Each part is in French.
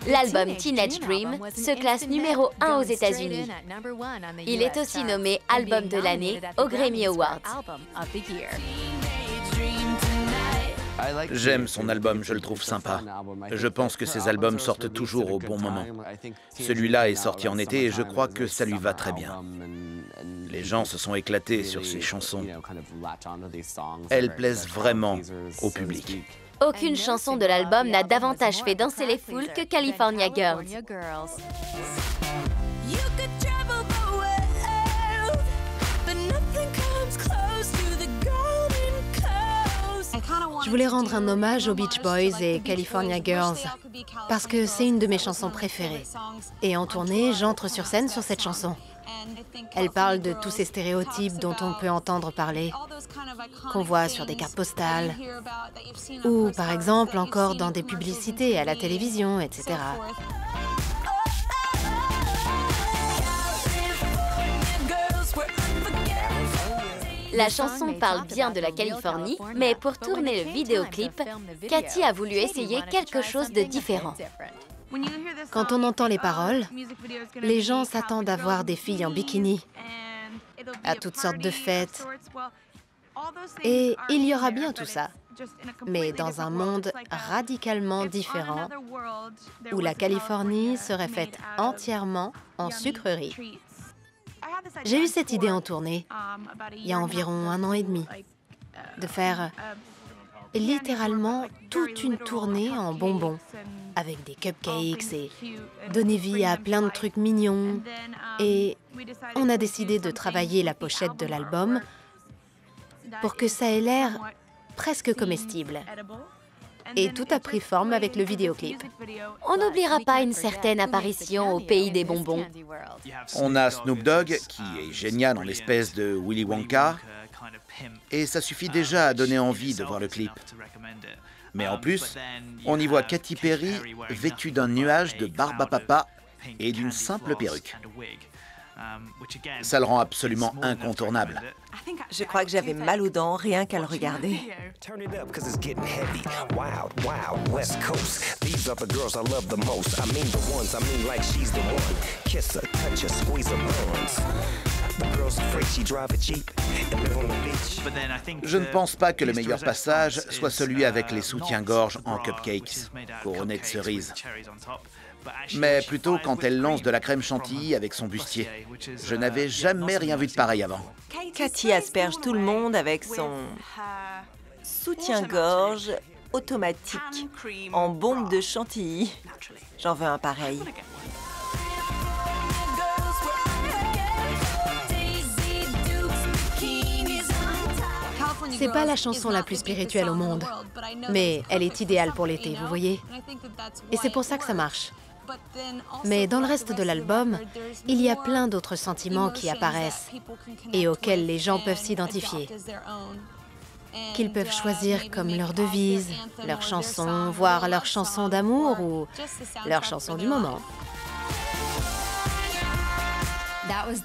L'album Teenage Dream se classe numéro 1 aux États-Unis. Il est aussi nommé Album de l'année aux Grammy Awards. J'aime son album, je le trouve sympa. Je pense que ses albums sortent toujours au bon moment. Celui-là est sorti en été et je crois que ça lui va très bien. Les gens se sont éclatés sur ses chansons. Elles plaisent vraiment au public. Aucune chanson de l'album n'a davantage fait danser les foules que California Girls. Je voulais rendre un hommage aux Beach Boys et California Girls parce que c'est une de mes chansons préférées. Et en tournée, j'entre sur scène sur cette chanson. Elle parle de tous ces stéréotypes dont on peut entendre parler, qu'on voit sur des cartes postales, ou par exemple encore dans des publicités à la télévision, etc. La chanson parle bien de la Californie, mais pour tourner le vidéoclip, Katy a voulu essayer quelque chose de différent. Quand on entend les paroles, les gens s'attendent à voir des filles en bikini, à toutes sortes de fêtes. Et il y aura bien tout ça, mais dans un monde radicalement différent, où la Californie serait faite entièrement en sucreries. J'ai eu cette idée en tournée, il y a environ 1 an et demi, de faire littéralement toute une tournée en bonbons, avec des cupcakes et donner vie à plein de trucs mignons. Et on a décidé de travailler la pochette de l'album pour que ça ait l'air presque comestible. Et tout a pris forme avec le vidéoclip. On n'oubliera pas une certaine apparition au pays des bonbons. On a Snoop Dogg, qui est génial en l'espèce de Willy Wonka, et ça suffit déjà à donner envie de voir le clip. Mais en plus, on y voit Katy Perry vêtue d'un nuage de barbe à papa et d'une simple perruque. Ça le rend absolument incontournable. Je crois que j'avais mal aux dents rien qu'à le regarder. Je ne pense pas que le meilleur passage soit celui avec les soutiens-gorge en cupcakes, couronnés de cerises. Mais plutôt quand elle lance de la crème chantilly avec son bustier. Je n'avais jamais rien vu de pareil avant. Katy asperge tout le monde avec son soutien-gorge automatique en bombe de chantilly. J'en veux un pareil. C'est pas la chanson la plus spirituelle au monde, mais elle est idéale pour l'été, vous voyez? Et c'est pour ça que ça marche. Mais dans le reste de l'album, il y a plein d'autres sentiments qui apparaissent et auxquels les gens peuvent s'identifier. Qu'ils peuvent choisir comme leur devise, leur chanson, voire leur chanson d'amour ou leur chanson du moment.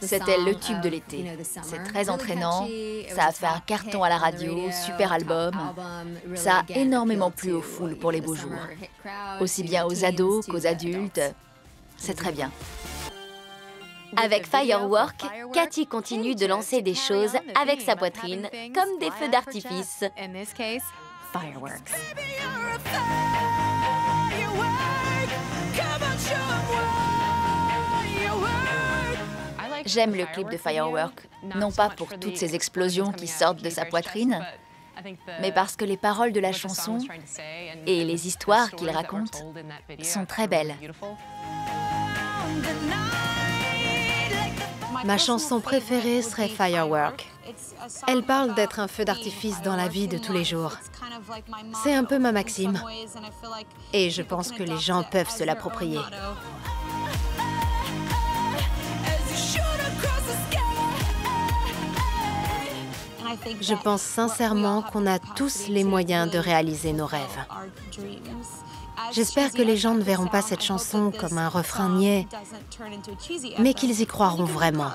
C'était le tube de l'été. C'est très entraînant, ça a fait un carton à la radio, super album. Ça a énormément plu aux foules pour les beaux jours. Aussi bien aux ados qu'aux adultes. C'est très bien. Avec Firework, Katy continue de lancer des choses avec sa poitrine, comme des feux d'artifice. Fireworks. J'aime le clip de Firework, non pas pour toutes ces explosions qui sortent de sa poitrine, mais parce que les paroles de la chanson et les histoires qu'il raconte sont très belles. Ma chanson préférée serait Firework. Elle parle d'être un feu d'artifice dans la vie de tous les jours. C'est un peu ma maxime. Et je pense que les gens peuvent se l'approprier. Je pense sincèrement qu'on a tous les moyens de réaliser nos rêves. J'espère que les gens ne verront pas cette chanson comme un refrain niais, mais qu'ils y croiront vraiment.